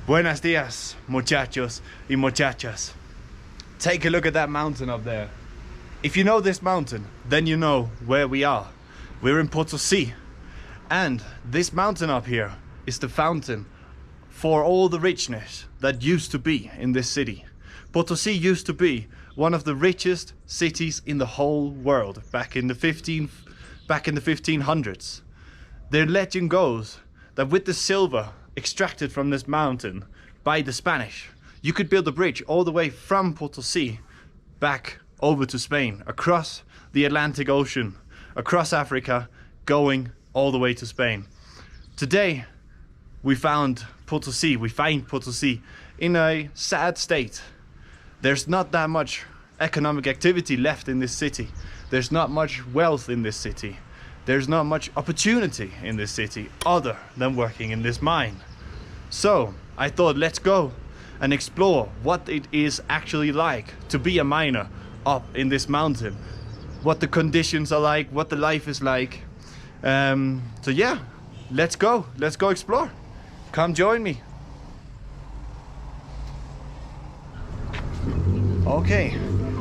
Buenos dias, muchachos y muchachas. Take a look at that mountain up there. If you know this mountain, then you know where we are. We're in Potosi. And this mountain up here is the fountain for all the richness that used to be in this city. Potosi used to be one of the richest cities in the whole world back in the 1500s. The legend goes that with the silver extracted from this mountain by the Spanish, you could build a bridge all the way from Potosi back over to Spain, across the Atlantic Ocean, across Africa, going all the way to Spain. Today, we find Potosi in a sad state. There's not that much economic activity left in this city. There's not much wealth in this city. There's not much opportunity in this city other than working in this mine. So I thought, let's go and explore what it is actually like to be a miner up in this mountain, what the conditions are like, what the life is like. So yeah, let's go explore. Come join me. Okay,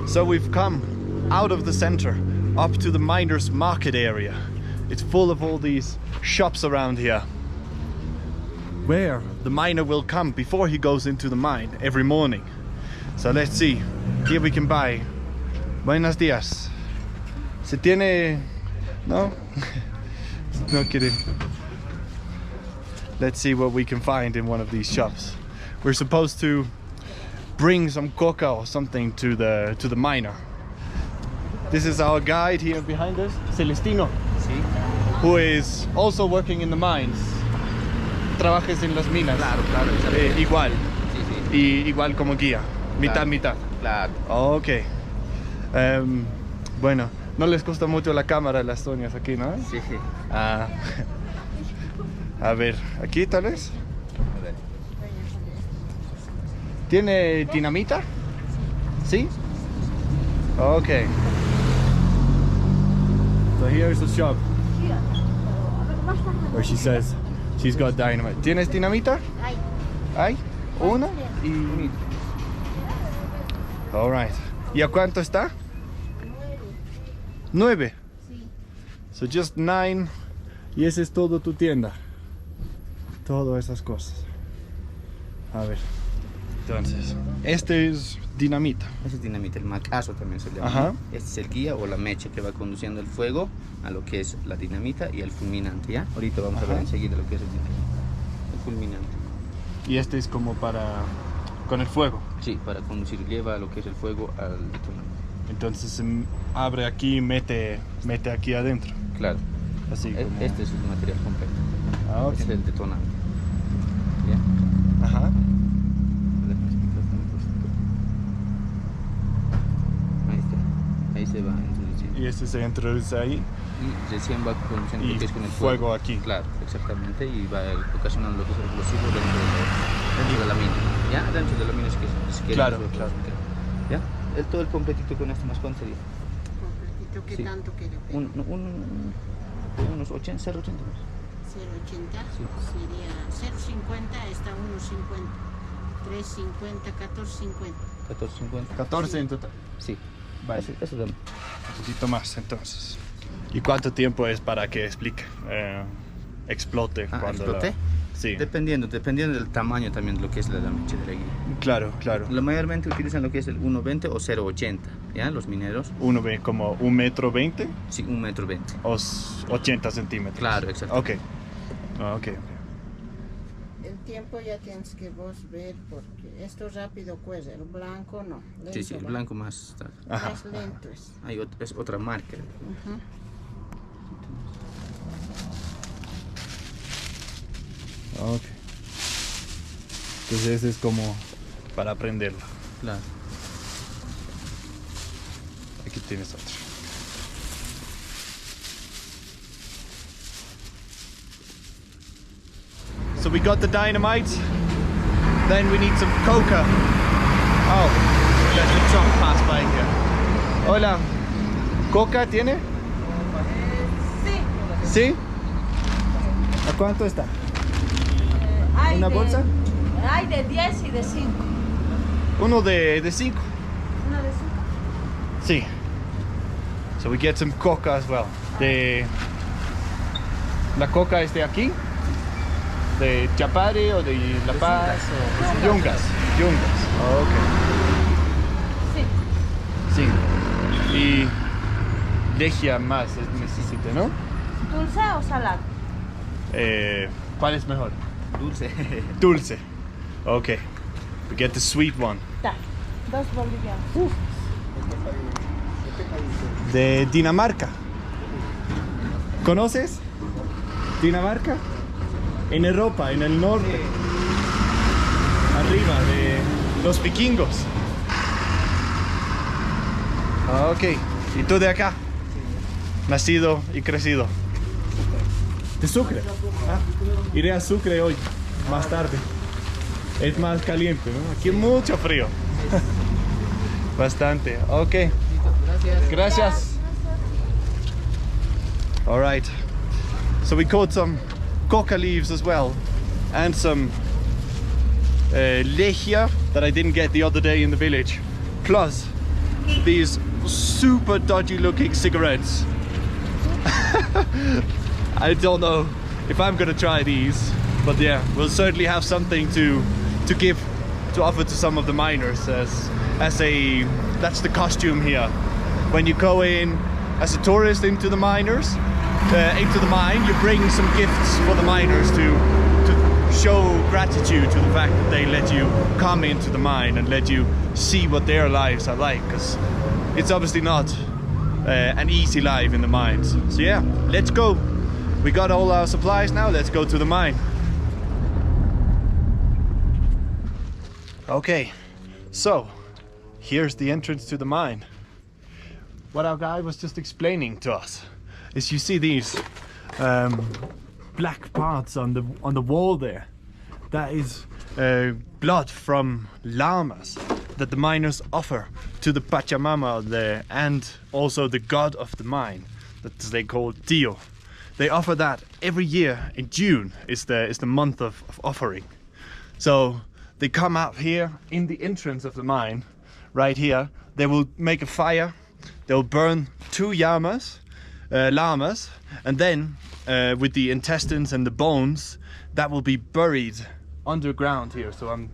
so we've come out of the center up to the miners' market area. It's full of all these shops around here, where the miner will come before he goes into the mine every morning. So let's see. Here we can buy. Buenos días. ¿Se tiene? No? No kidding. Let's see what we can find in one of these shops. We're supposed to bring some coca or something to the miner. This is our guide here behind us, Celestino, Sí. who is also working in the mines. Trabajes en las minas. Claro, claro. Igual. Sí, sí. Y igual como guía. Mitad, Claro. mitad. Claro. Ok. Bueno, no les gusta mucho la cámara las doñas aquí, ¿no? Sí, sí. Ah. A ver, aquí tal vez. A ver. ¿Tiene dinamita? ¿Sí? Okay. So here's the shop where she says she's got dynamite. ¿Tienes dinamita? ¿Hay? ¿Una? Y... All right. ¿Y a cuánto está? 9. So just 9. Y ese es todo tu tienda. Todas esas cosas. A ver. Entonces, este es dinamita. Ese es dinamita, el macazo también se llama. Ajá. Este es el guía o la mecha que va conduciendo el fuego a lo que es la dinamita y el fulminante, ¿ya? Ahorita vamos a ver enseguida lo que es el fulminante. Y este es como para... con el fuego. Sí, para conducir, lleva lo que es el fuego al detonante. Entonces se abre aquí y mete aquí adentro. Claro. Así como... Este es el material completo. Ah, ok. Este es el detonante. ¿Ya? Ajá. Ahí está. Ahí se va introduciendo. Y este se introduce ahí. Y recién va conduciendo Y lo que es con el fuego aquí. Claro, exactamente. Y va ocasionando lo que es el explosivo dentro de la mina. ¿Ya? Dentro de la mina es que Claro, lo que claro. ¿Ya? Todo el completito con esto más cuánto sería. ¿Completito qué Sí. tanto quiere? Unos 80, 0,80 más. 0,80 Sí. sería 0,50 está 1,50. 3,50, 14,50. 14,50. 14 en total. Sí. Vale. Eso dame. Un poquito más entonces. ¿Y cuánto tiempo es para que explote? Cuando ¿Explote? Sí. Dependiendo del tamaño también de lo que es la mecha de la guía. Claro, claro. Mayormente utilizan lo que es el 1,20 o 0,80, ¿ya? Los mineros. Uno ve como 1,20 m Sí, 1,20 m. o 80 centímetros. Claro, exacto. Ok. Ok. El tiempo ya tienes que vos ver porque esto rápido cuece, el blanco no. Lento, Sí, el blanco más tarde. Ajá. Más lento es. Es otra marca. Ujú. Ok. Entonces ese es como para aprenderlo. Claro. Aquí tienes otro. So we got the dynamite. Then we need some coca. Oh, let the truck pass by here. Hola. ¿Coca tiene? Sí. ¿Sí? ¿A cuánto está? Hay ¿Una de bolsa? Hay de 10 y de 5. Uno de 5. Uno de 5. Sí. So we get some coca as well. La coca es de aquí, de Chapare o de La Paz o Yungas. Yungas. Oh, ok. Sí. Sí. Y lejía más necesita, ¿no? ¿Dulce o salado? ¿Cuál es mejor? Dulce. Dulce. Okay. We get the sweet one. Da. 2 bolivianos. De Dinamarca. ¿Conoces? Dinamarca. En Europa, en el norte. Arriba de los vikingos. Ok. ¿Y tú de acá? Nacido y crecido. ¿De Sucre? Ah, iré a Sucre hoy, más tarde. Es más caliente, ¿no? Aquí mucho frío. Bastante. Ok. Gracias. All right. So we caught some coca leaves as well, and some lechia that I didn't get the other day in the village. Plus these super dodgy looking cigarettes. I don't know if I'm gonna try these, but yeah, we'll certainly have something to offer to some of the miners as that's the costume here. When you go in as a tourist into the mine, you bring some gifts for the miners to show gratitude to the fact that they let you come into the mine and let you see what their lives are like, because it's obviously not an easy life in the mines. So yeah, let's go. We got all our supplies now, let's go to the mine. Okay, so here's the entrance to the mine. What our guy was just explaining to us is, you see these black parts on the wall there. That is blood from llamas that the miners offer to the Pachamama there, and also the god of the mine that they call Dio. They offer that every year in June. Is the month of offering. So they come out here in the entrance of the mine, right here. They will make a fire. They'll burn 2 llamas, and then with the intestines and the bones, that will be buried underground here. So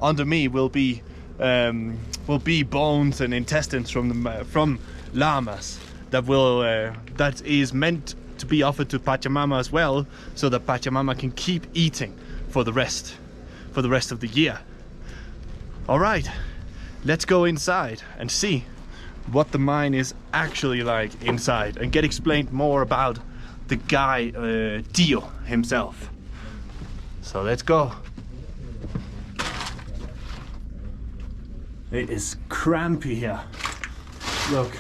under me will be bones and intestines from llamas that is meant to be offered to Pachamama as well, so that Pachamama can keep eating for the rest of the year. All right, let's go inside and see what the mine is actually like inside, and get explained more about the guy Dio himself. So let's go. It is crampy here. Look,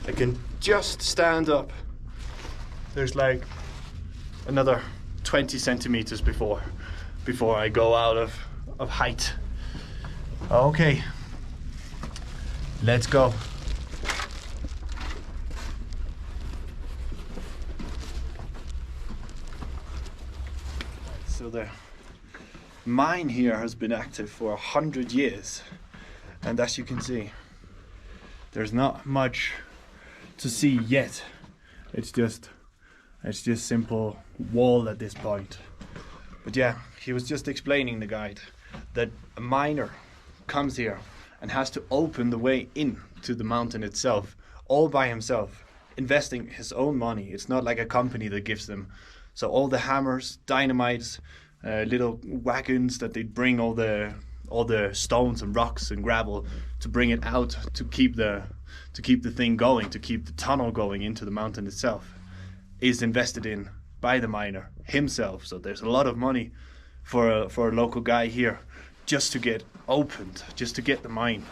I can just stand up. There's like another 20 centimeters before I go out of height. Okay, let's go. So the mine here has been active for 100 years, and as you can see, there's not much to see yet. It's just simple wall at this point. But yeah, he was just explaining, the guide, that a miner comes here and has to open the way in to the mountain itself all by himself, investing his own money. It's not like a company that gives them. So all the hammers, dynamites, little wagons that they bring all the stones and rocks and gravel to bring it out, to keep the thing going, to keep the tunnel going into the mountain itself, is invested in by the miner himself. So there's a lot of money for a local guy here just to get opened, just to get the mine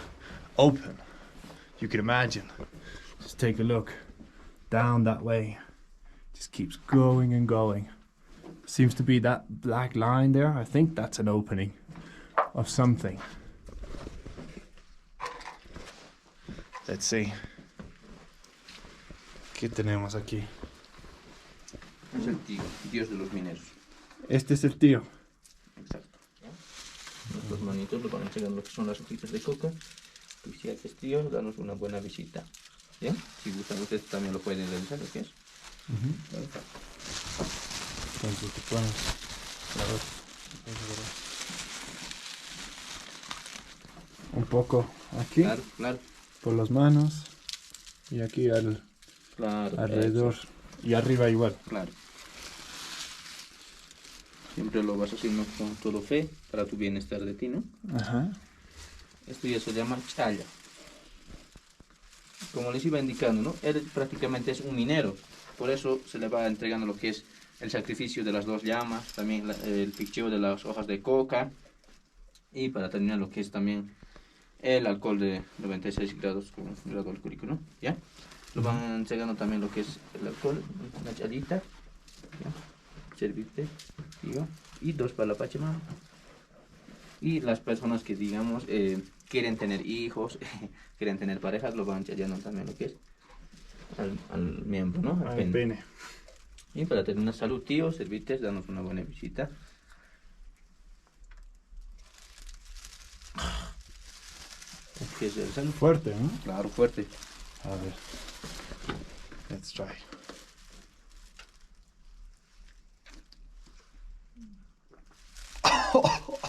open. You can imagine. Just take a look down that way. Just keeps going and going. Seems to be that black line there. I think that's an opening of something. Let's see. ¿Qué tenemos aquí? Es el tío, dios de los mineros. Este es el tío. Exacto. Nuestros manitos lo van entregando lo que son las hojitas de coca. Y si haces tío, danos una buena visita. ¿Bien? Si gustan ustedes también lo pueden realizar, ¿lo que es? Entonces te pones un poco aquí, Claro, claro. por las manos, y aquí Claro, alrededor, y arriba igual. claro. Siempre lo vas haciendo con todo fe para tu bienestar de ti, ¿no? Ajá. Esto ya se llama chaya. Como les iba indicando, ¿no? Él prácticamente es un minero. Por eso se le va entregando lo que es el sacrificio de las 2 llamas, también el picheo de las hojas de coca, y para terminar lo que es también el alcohol de 96 grados con grado alcohólico, ¿no? ¿Ya? Lo van entregando también lo que es el alcohol, una chayita, ¿ya? Servite, digo, y 2 para la Pachamama. Y las personas que, digamos, quieren tener hijos, quieren tener parejas, lo van chayando también lo que es al miembro, ¿no? Al pene. Pene. Y para tener una salud, tío, servites, danos una buena visita. ¿Qué es el salud? Fuerte, ¿no? Claro, fuerte. A ver. Let's try.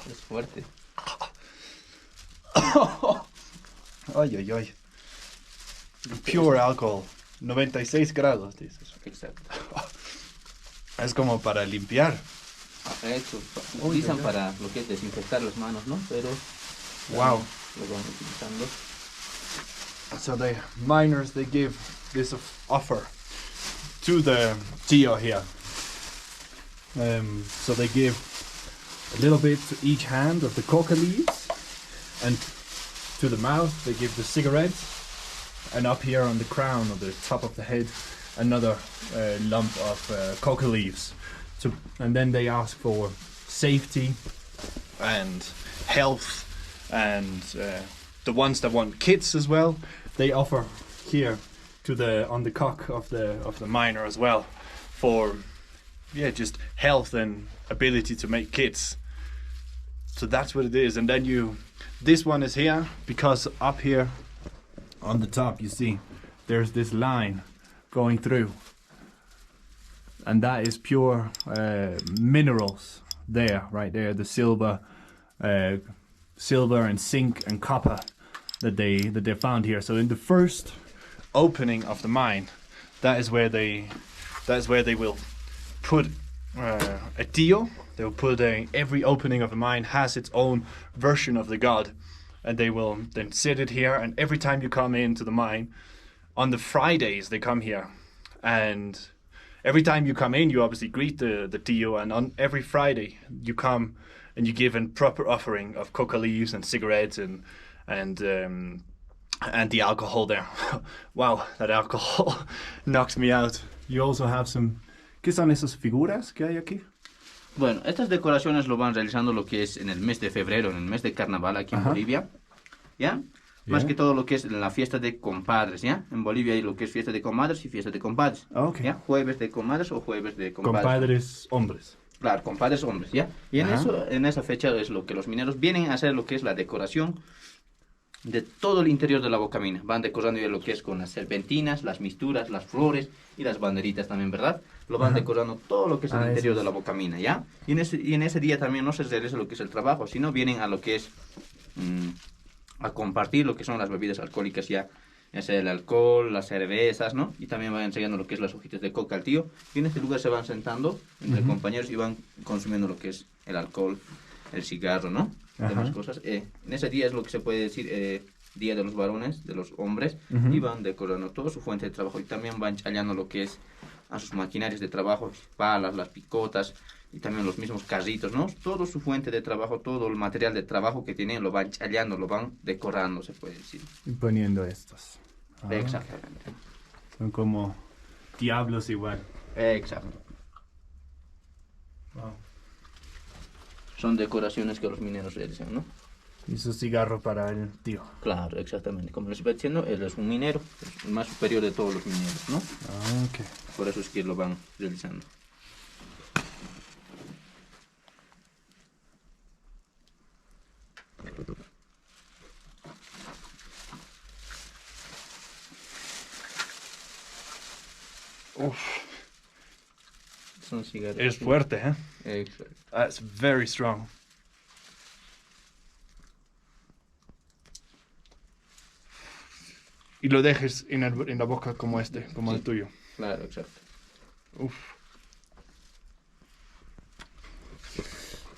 Es fuerte. Ay, ay, ay. Pure alcohol. 96 grados, dices. Exacto. Es como para limpiar. Eso. Utilizan para lo que es desinfectar las manos, ¿no? Pero Wow. lo van utilizando. So the miners, they give this offer to the Gio here. So they give a little bit to each hand of the coca leaves, and to the mouth they give the cigarettes, and up here on the crown, or the top of the head, another lump of coca leaves. So, and then they ask for safety and health, and the ones that want kids as well, they offer here to the on the cock of the miner as well, for just health and ability to make kids. So that's what it is. And then this one is here because up here on the top you see there's this line going through, and that is pure minerals there, right there, the silver and zinc and copper that they found here. So in the first opening of the mine, that is where they will put a deal. They will put every opening of a mine has its own version of the god, and they will then sit it here. And every time you come into the mine, on the Fridays they come here, and every time you come in, you obviously greet the Dio, and on every Friday you come and you give a proper offering of coca leaves and cigarettes and the alcohol there. Wow, that alcohol knocks me out. You also have some. ¿Qué son esas figuras que hay aquí? Bueno, estas decoraciones lo van realizando lo que es en el mes de febrero, en el mes de carnaval aquí en Bolivia, ¿ya? Más que todo lo que es en la fiesta de compadres, ¿ya? En Bolivia hay lo que es fiesta de comadres y fiesta de compadres, Okay. ¿ya? Jueves de comadres o jueves de compadres. Compadres hombres. Claro, compadres hombres, ¿ya? Y en esa fecha es lo que los mineros vienen a hacer lo que es la decoración de todo el interior de la bocamina. Van decorando ya lo que es con las serpentinas, las misturas, las flores y las banderitas también, ¿verdad? Lo van decorando todo lo que es el interior de la bocamina, ¿ya? Y en ese día también no se realiza lo que es el trabajo, sino vienen a lo que es a compartir lo que son las bebidas alcohólicas, ya sea el alcohol, las cervezas, ¿no? Y también van enseñando lo que es las hojitas de coca al tío. Y en este lugar se van sentando entre compañeros y van consumiendo lo que es el alcohol, el cigarro, ¿no? Demás cosas. En ese día es lo que se puede decir día de los varones, de los hombres, y van decorando toda su fuente de trabajo y también van chaleando lo que es a sus maquinarias de trabajo, palas, las picotas y también los mismos carritos, ¿no? Todo su fuente de trabajo, todo el material de trabajo que tienen lo van chaleando, lo van decorando, se puede decir. Y poniendo estos. Exactamente. Son como diablos igual. Exacto. Wow. Son decoraciones que los mineros realizan, ¿no? Y su cigarro para el tío. Claro, exactamente. Como les iba diciendo, él es un minero, es el más superior de todos los mineros, ¿no? Okay. Por eso es que lo van realizando. Son cigarros. Es fuerte, ¿eh? Exacto. That's very strong. Y lo dejes en la boca como como el tuyo. Claro, exacto. Uf.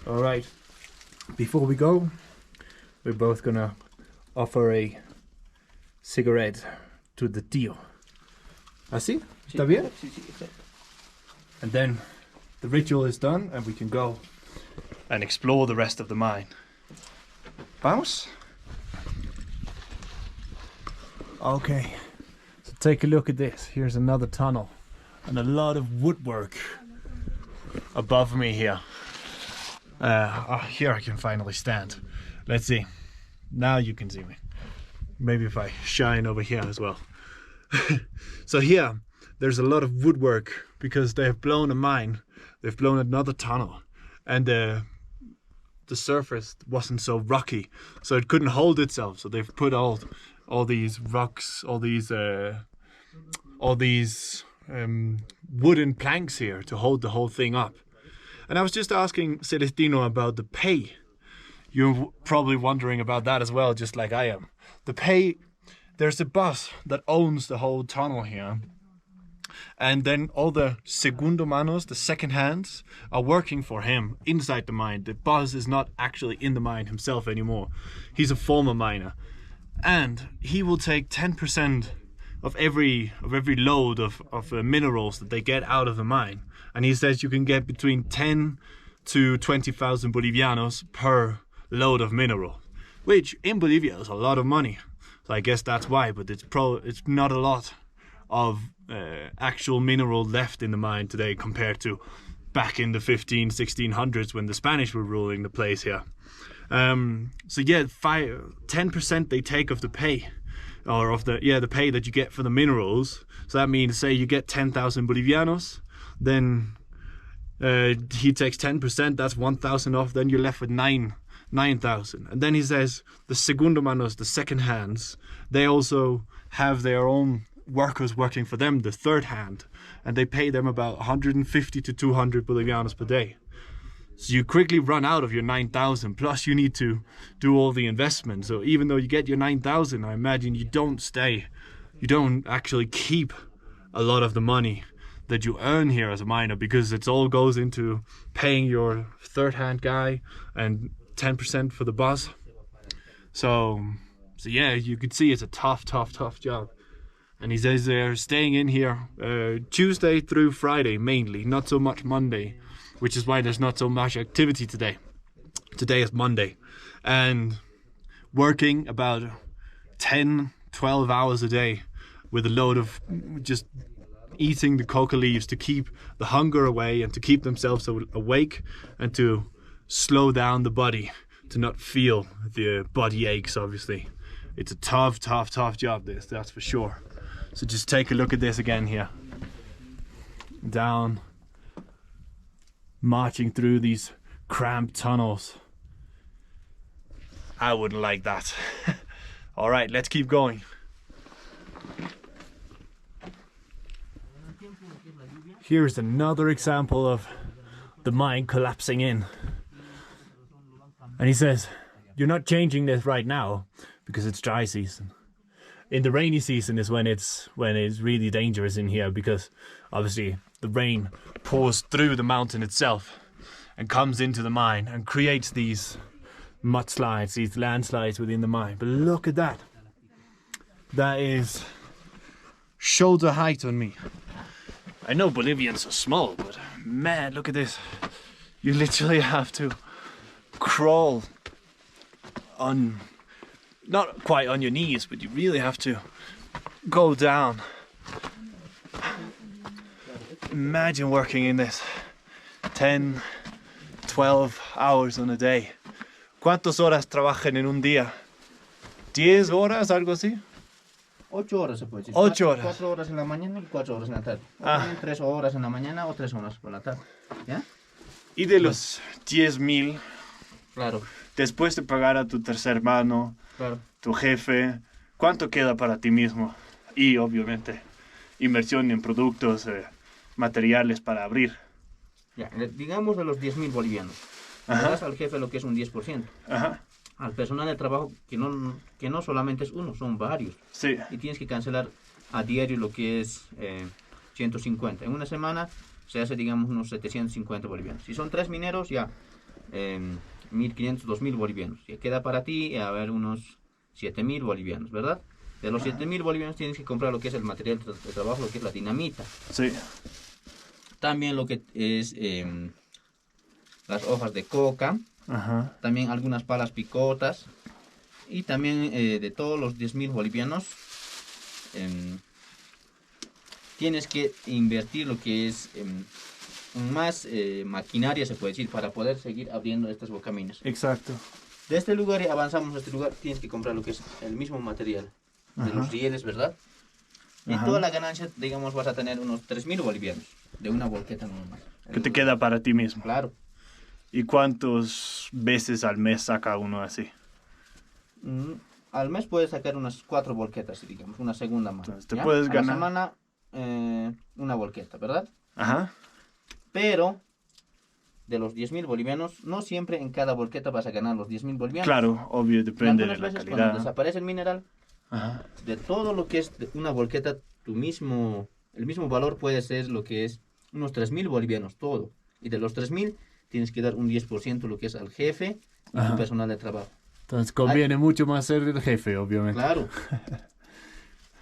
All right. Before we go, we're both gonna offer a cigarette to the tío. ¿Así? ¿Está bien? Sí, exacto. And then the ritual is done and we can go and explore the rest of the mine. Vamos? Okay, so take a look at this. Here's another tunnel and a lot of woodwork above me here. Here I can finally stand. Let's see. Now you can see me. Maybe if I shine over here as well. So here, there's a lot of woodwork because they have blown a mine. They've blown another tunnel. And the surface wasn't so rocky, so it couldn't hold itself. So they've put all these rocks, all these wooden planks here to hold the whole thing up. And I was just asking Celestino about the pay. You're probably wondering about that as well, just like I am. The pay, there's a boss that owns the whole tunnel here. And then all the segundo manos, the second hands, are working for him inside the mine. The boss is not actually in the mine himself anymore. He's a former miner. And he will take 10% of every load of minerals that they get out of the mine. And he says you can get between 10 to 20,000 Bolivianos per load of mineral, which in Bolivia is a lot of money. So I guess that's why, but it's not a lot of actual mineral left in the mine today compared to back in the 1600s when the Spanish were ruling the place here. So yeah, 10% they take of the pay, or of the pay that you get for the minerals. So that means, say you get 10,000 Bolivianos, then he takes 10%, that's 1,000 off, then you're left with 9,000. And then he says the segundo manos, the second hands, they also have their own workers working for them, the third hand, and they pay them about 150 to 200 Bolivianos per day. So you quickly run out of your 9,000, plus you need to do all the investment. So even though you get your 9,000, I imagine you don't actually keep a lot of the money that you earn here as a miner, because it all goes into paying your third hand guy and 10% for the boss. So yeah, you could see it's a tough job. And he says they're staying in here Tuesday through Friday mainly, not so much Monday, which is why there's not so much activity today. Today is Monday. And working about 10, 12 hours a day with a load of just eating the coca leaves to keep the hunger away and to keep themselves awake and to slow down the body, to not feel the body aches, obviously. It's a tough job, this, that's for sure. So just take a look at this again here. Down, marching through these cramped tunnels. I wouldn't like that. All right, let's keep going. Here's another example of the mine collapsing in. And he says, you're not changing this right now because it's dry season. In the rainy season is when it's really dangerous in here, because obviously the rain pours through the mountain itself and comes into the mine and creates these mudslides, these landslides within the mine. But look at that. That is shoulder height on me. I know Bolivians are small, but man, look at this. You literally have to crawl on, not quite on your knees, but you really have to go down. Imagine working in this 10, 12 hours on a day. ¿Cuántas horas trabajan en un día? 10 horas, algo así? 8 horas se puede decir. 8 horas. 4 horas en la mañana y 4 horas en la tarde. O también 3 horas en la mañana o 3 horas por la tarde. ¿Ya? Y de los 10,000, claro, después de pagar a tu tercer hermano, claro, tu jefe, ¿cuánto queda para ti mismo? Y obviamente, inversión en productos, materiales para abrir. Ya, digamos de los 10.000 bolivianos. Le Ajá. das al jefe lo que es un 10%. Ajá. Al personal de trabajo, que no solamente es uno, son varios. Sí. Y tienes que cancelar a diario lo que es 150. En una semana se hace, digamos, unos 750 bolivianos. Si son 3 mineros, ya 1.500, 2.000 bolivianos. Ya queda para ti, a ver, unos 7.000 bolivianos, ¿verdad? De los 7.000 bolivianos tienes que comprar lo que es el material de trabajo, lo que es la dinamita. Sí. También lo que es las hojas de coca. Ajá. También algunas palas picotas. Y también de todos los 10.000 bolivianos tienes que invertir lo que es más maquinaria, se puede decir, para poder seguir abriendo estas bocaminas. Exacto. De este lugar y avanzamos a este lugar, tienes que comprar lo que es el mismo material de Ajá. los rieles, ¿verdad? Y Ajá. toda la ganancia, digamos, vas a tener unos 3.000 bolivianos de una volqueta normal. Que te queda para ti mismo. Claro. ¿Y cuántas veces al mes saca uno así? Al mes puedes sacar unas 4 volquetas, digamos, una segunda mano. Entonces, te ¿ya? puedes A ganar. la semana una volqueta, ¿verdad? Ajá. Pero de los 10.000 bolivianos, no siempre en cada volqueta vas a ganar los 10.000 bolivianos. Claro, obvio, Y depende de algunas la veces cuando calidad. desaparece el mineral, Ajá. de todo lo que es una volqueta, el mismo valor puede ser lo que es unos 3.000 bolivianos, todo. Y de los 3.000 tienes que dar un 10% lo que es al jefe y Ajá. su personal de trabajo. Entonces conviene mucho más ser el jefe, obviamente. Claro.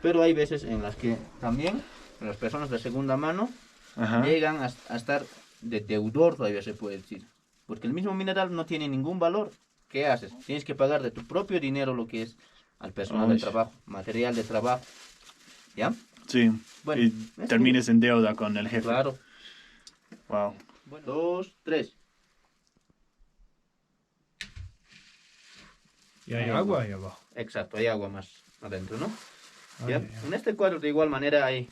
Pero hay veces en las que también las personas de segunda mano Ajá. llegan a estar de deudor, todavía se puede decir. Porque el mismo mineral no tiene ningún valor. ¿Qué haces? Tienes que pagar de tu propio dinero lo que es al personal de Uy. trabajo, material de trabajo. ¿Ya? Sí. Bueno, Y es termines en deuda con el jefe. Claro. Wow. Bueno, 2, 3. Y hay agua ahí abajo. Exacto, hay agua más adentro, ¿no? Ay, ¿Ya? ay, ay. En este cuadro de igual manera hay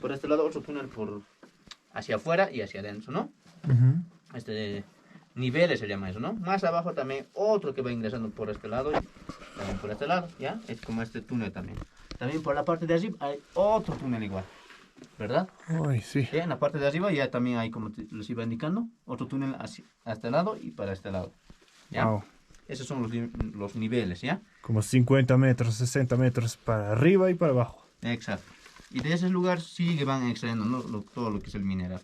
por este lado otro túnel por hacia afuera y hacia adentro, ¿no? Este niveles se llama eso, ¿no? Más abajo también otro que va ingresando por este lado y también por este lado, ¿ya? Es como este túnel también. También por la parte de arriba hay otro túnel igual, ¿verdad? Ay, sí. En la parte de arriba ya también hay, como les iba indicando, otro túnel hacia este lado y para este lado, ¿ya? Wow. Esos son los niveles, ¿ya? Como 50 metros, 60 metros para arriba y para abajo. Exacto. Y de ese lugar sí que van extrayendo, ¿no? Todo lo que es el mineral.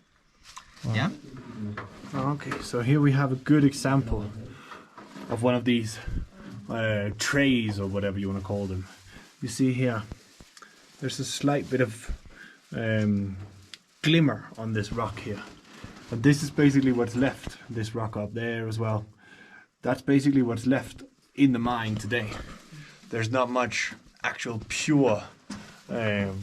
¿Ya? Okay, so here we have a good example of one of these trays or whatever you want to call them. You see here, there's a slight bit of glimmer on this rock here. And this is basically what's left, this rock up there as well. That's basically what's left in the mine today. There's not much actual pure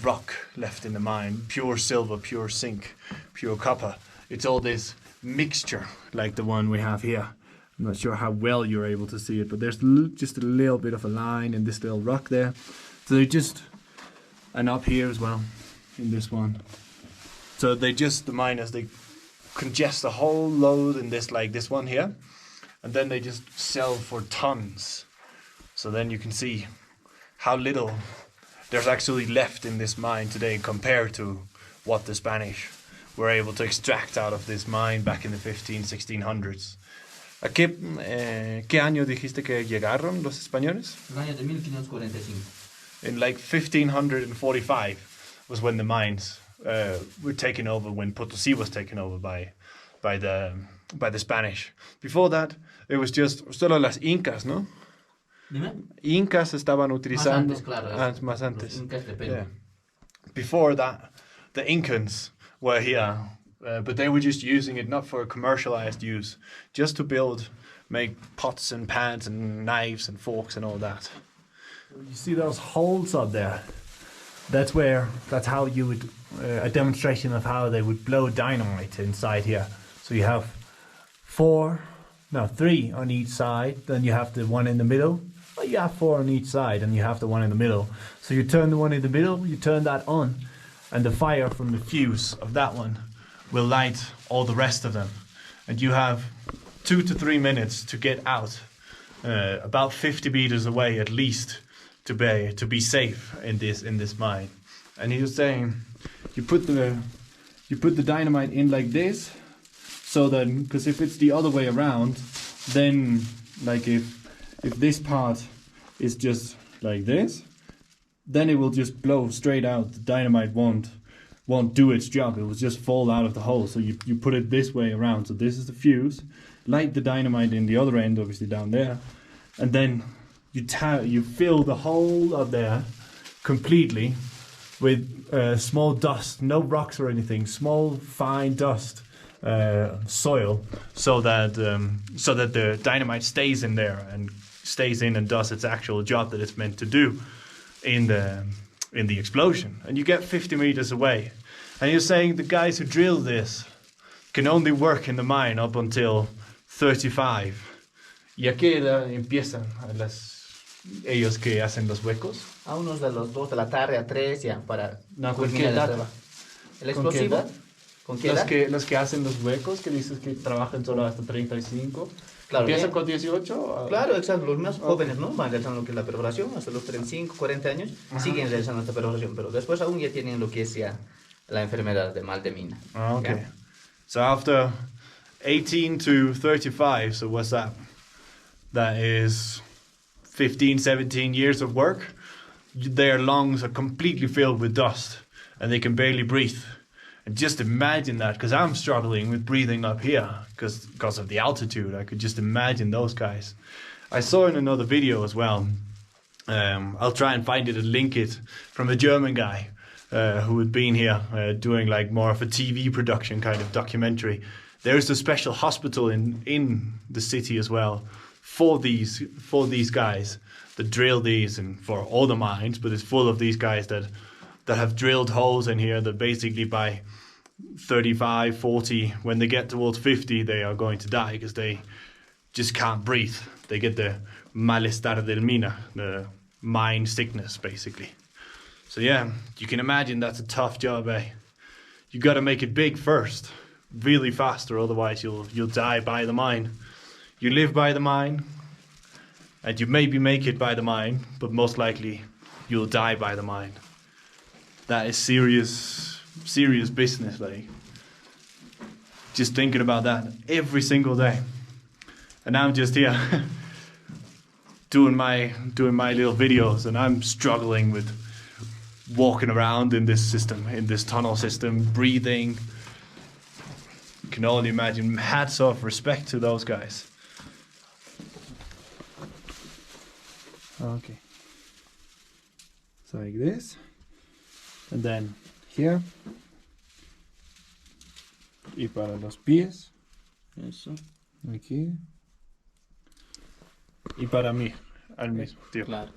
rock left in the mine, pure silver, pure zinc, pure copper. It's all this mixture like the one we have here. I'm not sure how well you're able to see it, but there's just a little bit of a line in this little rock there. So they just, and up here as well, in this one. So they just, the miners, they congest a whole load in this, like this one here, and then they just sell for tons. So then you can see how little there's actually left in this mine today compared to what the Spanish were able to extract out of this mine back in the 1600s. ¿A qué año dijiste que llegaron los españoles? El año de 1545. In like 1545 was when the mines were taken over, when Potosi was taken over by the Spanish. Before that, it was just solo las incas, ¿no? Dime. Incas estaban Más utilizando. antes, claro. Más antes. Los incas de Perú. Yeah. Before that, the Incans were here, but they were just using it not for commercialized use, just to make pots and pans and knives and forks and all that. You see those holes up there? That's how you would, a demonstration of how they would blow dynamite inside here. So you have 3 on each side, then you have the one in the middle. Well, you have 4 on each side and you have the one in the middle. So you turn the one in the middle, you turn that on, and the fire from the fuse of that one will light all the rest of them. And you have 2 to 3 minutes to get out, about 50 meters away at least, to be safe in this mine. And he was saying, you you put the dynamite in like this, so then, because if it's the other way around, then like if this part is just like this, then it will just blow straight out. The dynamite won't do its job. It will just fall out of the hole. So you put it this way around. So this is the fuse. Light the dynamite in the other end, obviously down there, and then you fill the whole of there completely with small dust, no rocks or anything, small fine dust, soil, so that the dynamite stays in there and stays in and does its actual job that it's meant to do in the explosion. And you get 50 meters away, and you're saying the guys who drill this can only work in the mine up until 35. ¿Y a qué edad empiezan ellos que hacen los huecos? A unos de los 2 de la tarde a 3 ya para No, ¿con qué culminar edad? el trabajo. ¿El explosivo? ¿Con qué edad? Los que hacen los huecos, que dices que trabajan solo hasta 35. Claro, ¿Empiezan bien. con 18? Claro, exacto. Los más jóvenes, ¿no? Van realizando lo que es la perforación, hasta los 35, 40 años, siguen realizando esta perforación, pero después aún ya tienen lo que es ya la enfermedad de mal de mina. Oh, okay. ¿Ya? So after 18 to 35, so what's that? That is 15, 17 years of work. Their lungs are completely filled with dust and they can barely breathe. And just imagine that, because I'm struggling with breathing up here because of the altitude. I could just imagine those guys. I saw in another video as well. I'll try and find it and link it, from a German guy who had been here doing like more of a TV production kind of documentary. There's a special hospital in the city as well for these guys that drill these, and for all the mines, but it's full of these guys that have drilled holes in here that basically by 35, 40, when they get towards 50, they are going to die because they just can't breathe. They get the malestar del mina, the mine sickness, basically. So yeah, you can imagine that's a tough job, eh? You got to make it big first, really fast, or otherwise you'll die by the mine. You live by the mine, and you maybe make it by the mine, but most likely you'll die by the mine. That is serious business, like. Just thinking about that every single day. And I'm just here doing my little videos, and I'm struggling with walking around in this system, in this tunnel system, breathing. You can only imagine. Hats off, respect to those guys. Okay. So like this. And then here. Y para los pies. Eso. Aquí. Y para mí, al mismo tiempo. Claro.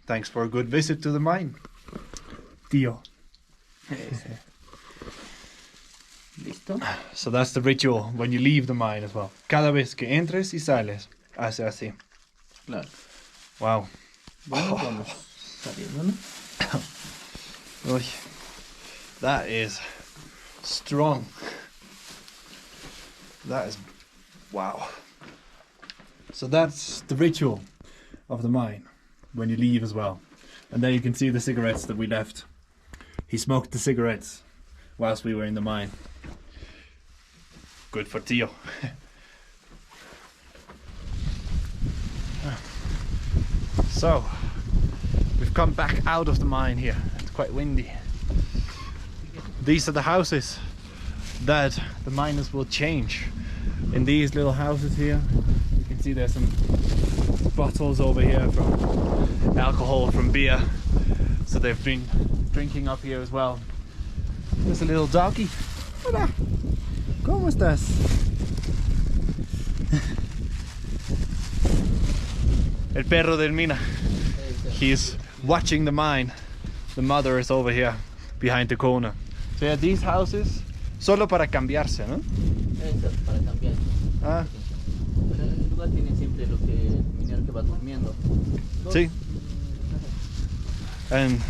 Thanks for a good visit to the mine, tío. ¿Listo? So that's the ritual when you leave the mine as well. Cada vez que entres y sales, hace así. Claro. Wow. Bueno, vamos saliendo, ¿no? Uy, that is strong. That is, wow. So that's the ritual of the mine when you leave as well. And there you can see the cigarettes that we left. He smoked the cigarettes whilst we were in the mine. Good for Tio. So, we've come back out of the mine here. It's quite windy. These are the houses that the miners will change. In these little houses here, you can see there's some bottles over here from alcohol, from beer. So they've been drinking up here as well. There's a little doggy. Hola. ¿Cómo estás? El perro del mina. He's watching the mine. The mother is over here behind the corner. So yeah, these houses solo para cambiarse, ¿no? Eso, para cambiar. Ah, Pero en este lugar tienen siempre lo que el minero que va durmiendo. sí. And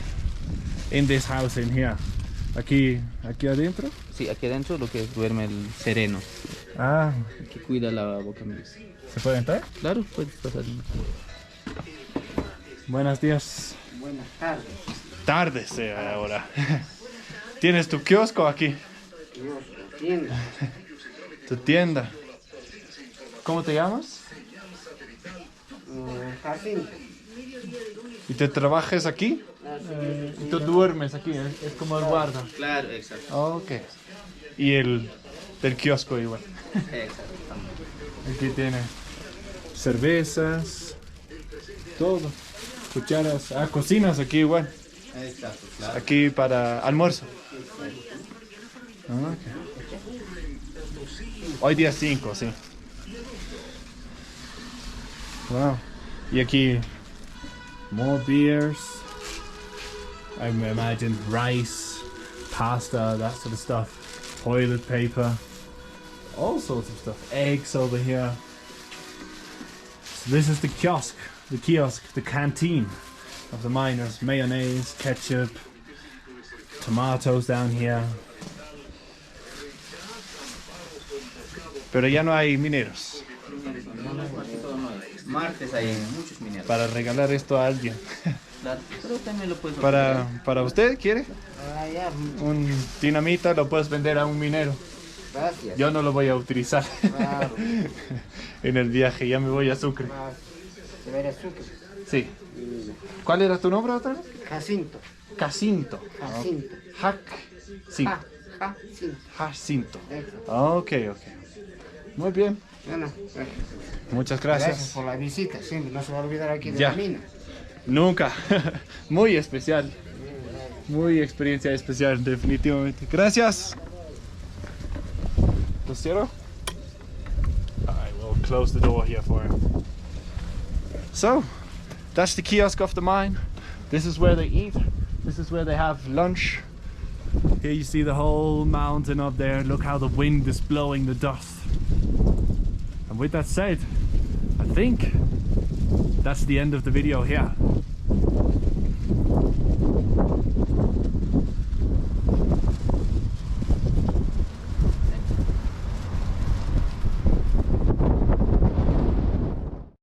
in this house in here. Aquí adentro. Sí, aquí adentro lo que duerme el sereno, Ah, el que cuida la boca mix. ¿se puede entrar? Claro, puedes pasar. Buenos días. Buenas tardes. Tardes ahora. ¿Tienes tu kiosco aquí? Dios, tienda. Tu tienda. ¿Cómo te llamas? Jacinto. ¿Y te trabajas aquí? ¿Y tú duermes aquí? Es como el guarda. Claro, exacto. Ok. Y el del kiosco igual. Exacto. Aquí tiene cervezas, todo. Cucharas. Ah, cocinas aquí igual. Exacto, claro. Aquí para almuerzo. Ah, ok. Hoy día 5, sí. Wow. Y aquí more beers. I imagine rice, pasta, that sort of stuff. Toilet paper. All sorts of stuff. Eggs over here. So this is the kiosk, the canteen of the miners. Mayonnaise, ketchup, tomatoes down here. Pero ya no hay mineros. Martes hay muchos mineros. Para regalar esto a alguien. Claro, pero también lo puedes ofrecer. Para usted, ¿quiere? Ya, Un dinamita lo puedes vender a un minero. gracias. Yo no lo voy a utilizar Claro. en el viaje, ya me voy a Sucre. ¿Se ve el azúcar? Sí. ¿Cuál era tu nombre otra vez? Jacinto. Jacinto. Jacinto. Jacinto. Jacinto. Jacinto. Exacto. Ok. Muy bien. Bueno, Muchas gracias gracias. por la visita. Sí, no se va a olvidar aquí de Ya. la mina. Nunca. Muy especial. Muy experiencia especial, definitivamente. Gracias. ¿Lo cierro? I will close the door here for him. So, that's the kiosk of the mine. This is where they eat. This is where they have lunch. Here you see the whole mountain up there. Look how the wind is blowing the dust. And with that said, I think that's the end of the video here.